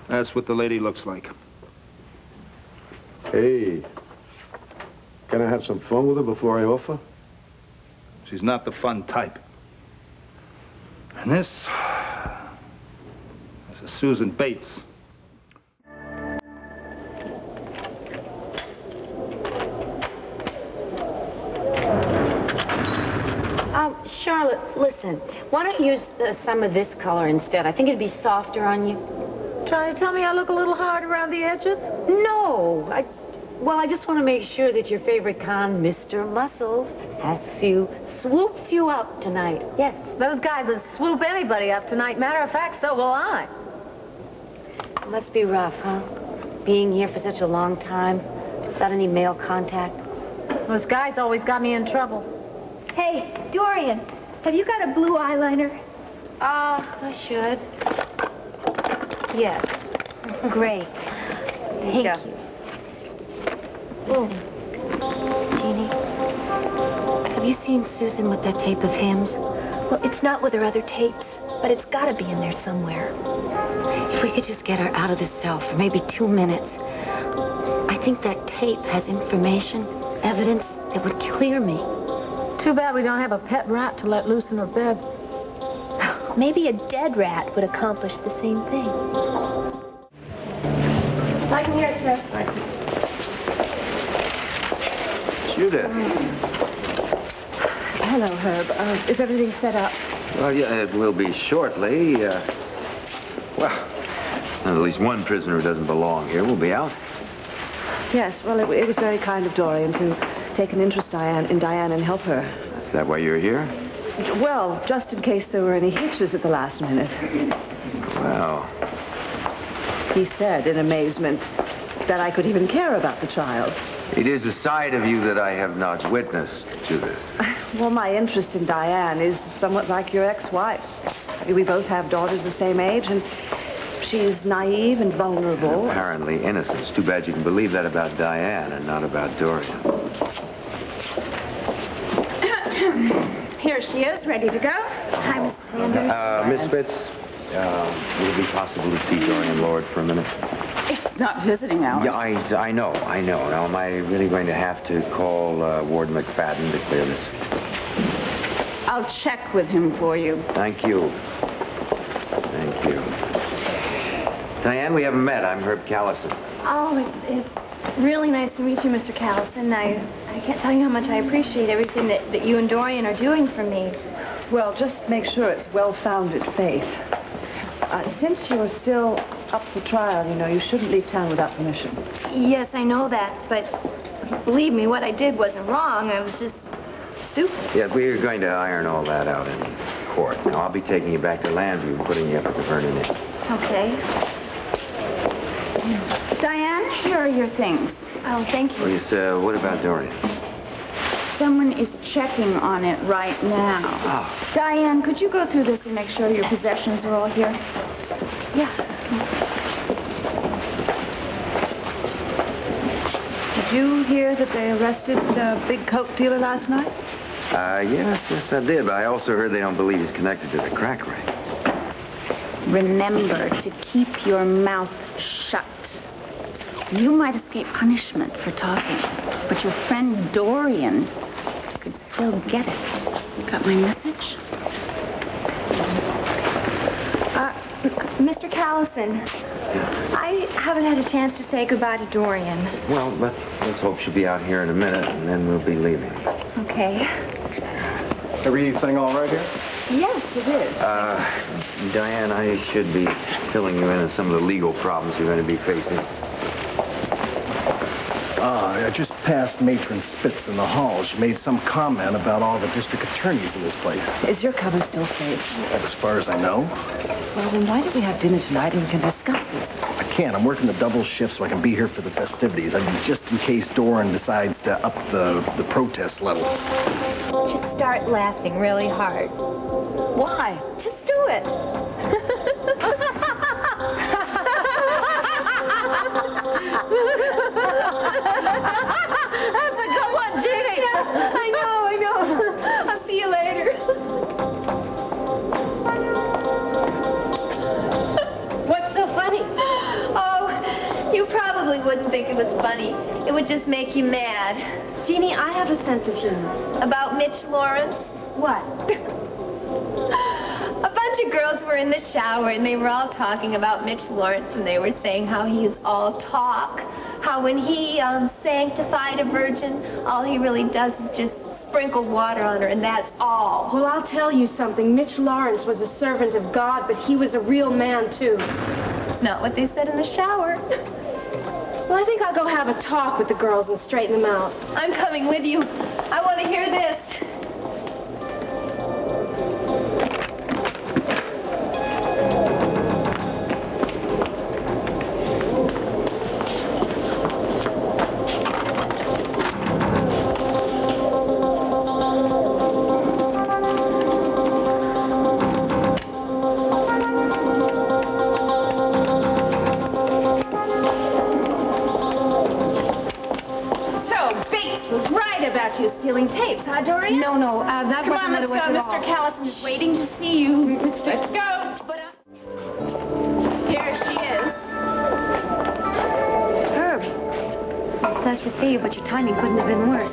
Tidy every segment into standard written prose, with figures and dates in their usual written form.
That's what the lady looks like. Hey, can I have some fun with her before I offer? She's not the fun type. And this is Susan Bates. Charlotte, listen. Why don't you use some of this color instead? I think it'd be softer on you. Trying to tell me I look a little hard around the edges? No. Well, I just want to make sure that your favorite con, Mr. Muscles, swoops you up tonight. Yes. Those guys would swoop anybody up tonight. Matter of fact, so will I. It must be rough, huh? Being here for such a long time, without any male contact. Those guys always got me in trouble. Hey, Dorian, have you got a blue eyeliner? I should. Yes. Great. Thank you. Listen, Jeannie, have you seen Susan with that tape of hymns? Well, it's not with her other tapes, but it's got to be in there somewhere. If we could just get her out of this cell for maybe 2 minutes. I think that tape has information, evidence that would clear me. Too bad we don't have a pet rat to let loose in her bed. Maybe a dead rat would accomplish the same thing. I can hear it, sir. Thank you. Judith. Hello, Herb. Is everything set up? Well, yeah, it will be shortly. Well, at least one prisoner who doesn't belong here will be out. Yes, well, it was very kind of Dorian to take an interest in Diane and help her. Is that why you're here? Well, just in case there were any hitches at the last minute. Well. He said in amazement that I could even care about the child. It is a side of you that I have not witnessed, Judith. Well, my interest in Diane is somewhat like your ex-wife's. We both have daughters the same age, and she's naive and vulnerable. And apparently innocent. It's too bad you can believe that about Diane and not about Dorian. Here she is, ready to go. Hi, Miss Sanders. Miss Fitz, would it be possible to see Dorian Lord for a minute? It's not visiting hours. Yeah, I know. Now, am I really going to have to call Ward McFadden to clear this? I'll check with him for you. Thank you. Thank you. Diane, we haven't met. I'm Herb Callison. Oh, it's really nice to meet you, Mr. Callison. I can't tell you how much I appreciate everything that you and Dorian are doing for me. Well, just make sure it's well-founded faith. Since you're still up for trial, you know, you shouldn't leave town without permission. Yes, I know that, but believe me, what I did wasn't wrong. I was just stupid. Yeah, we're going to iron all that out in court. Now, I'll be taking you back to Landview and putting you up at the Vernon Inn. Okay. Diane, here are your things. Oh, thank you. Oh, yes, what about Dorian? Someone is checking on it right now. Oh. Diane, could you go through this and make sure your possessions are all here? Yeah. Did you hear that they arrested a big coke dealer last night? Yes, I did, but I also heard they don't believe he's connected to the crack ring. Remember to keep your mouth shut. You might escape punishment for talking, but your friend Dorian could still get it. Got my message? Mr. Callison, I haven't had a chance to say goodbye to Dorian. Well, let's hope she'll be out here in a minute, and then we'll be leaving. Okay. Everything all right here? Yes, it is. Diane, I should be filling you in on some of the legal problems you're going to be facing. I just passed Matron Spitz in the hall. She made some comment about all the district attorneys in this place. Is your coven still safe? As far as I know. Well, then why don't we have dinner tonight and we can discuss this? I can't. I'm working the double shift so I can be here for the festivities. I mean, just in case Dorian decides to up the protest level. Just start laughing really hard. Why? Just do it. That's a good one, Jeannie. I know. I'll see you later. What's so funny? wouldn't think it was funny. It would just make you mad. Jeannie, I have a sense of humor. About Mitch Lawrence? What? A bunch of girls were in the shower, and they were all talking about Mitch Lawrence, and they were saying how he's all talk. How when he sanctified a virgin, all he really does is just sprinkle water on her, and that's all. Well, I'll tell you something. Mitch Lawrence was a servant of God, but he was a real man, too. It's not what they said in the shower. Well, I think I'll go have a talk with the girls and straighten them out. I'm coming with you. I want to hear this. Stealing tapes, huh, Dorian? No, that Come on, wasn't what it was let's at go. all. Mr. Callison is waiting to see you. Let's go. But, here she is. Herb, it's nice to see you, but your timing couldn't have been worse.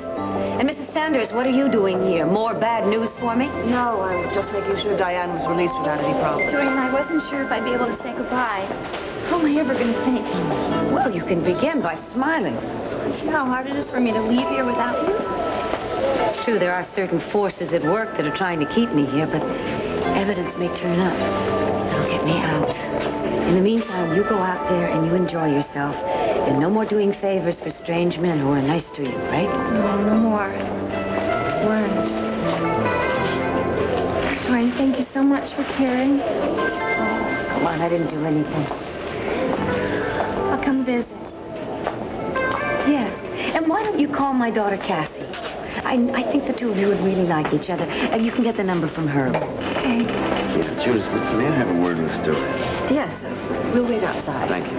And Mrs. Sanders, what are you doing here? More bad news for me? No, I was just making sure Diane was released without any problem. Dorian, I wasn't sure if I'd be able to say goodbye. How am I ever going to thank you? Well, you can begin by smiling. Do you know how hard it is for me to leave here without you? It's true, there are certain forces at work that are trying to keep me here, but evidence may turn up. That'll get me out. In the meantime, you go out there and you enjoy yourself. And no more doing favors for strange men who are nice to you, right? No more. Weren't. Dorian, thank you so much for caring. Oh, come on, I didn't do anything. I'll come visit. Yes. And why don't you call my daughter Cassie? I think the two of you would really like each other. And you can get the number from her. Okay. Yeah, Judith, may I have a word with Dorian? Yes, we'll wait outside. Thank you.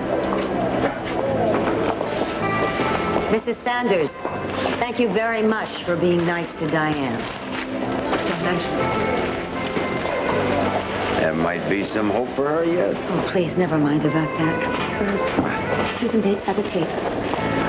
Mrs. Sanders, thank you very much for being nice to Diane. There might be some hope for her yet. Oh, please, never mind about that. Susan Bates has a tape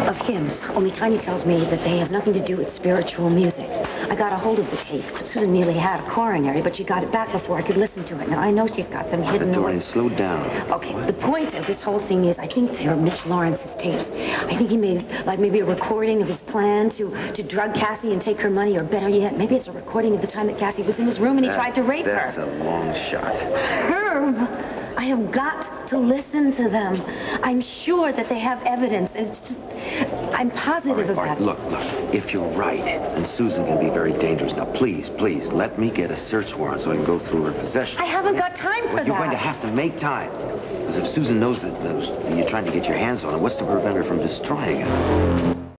of hymns, only Tiny tells me that they have nothing to do with spiritual music. I got a hold of the tape. Susan nearly had a coronary, but she got it back before I could listen to it. Now, I know she's got them hidden away. Dorian, slow down. Okay, the point of this whole thing is I think they're Mitch Lawrence's tapes. I think he made, like, maybe a recording of his plan to drug Cassie and take her money, or better yet, maybe it's a recording of the time that Cassie was in his room and he tried to rape her. That's a long shot. Herb, I have got to listen to them. I'm sure that they have evidence. It's just, I'm positive All right, about it. look. If you're right, then Susan can be very dangerous. Now, please, let me get a search warrant so I can go through her possessions. I haven't got time for Well, you're going to have to make time. Because if Susan knows that you're trying to get your hands on her, what's to prevent her from destroying it?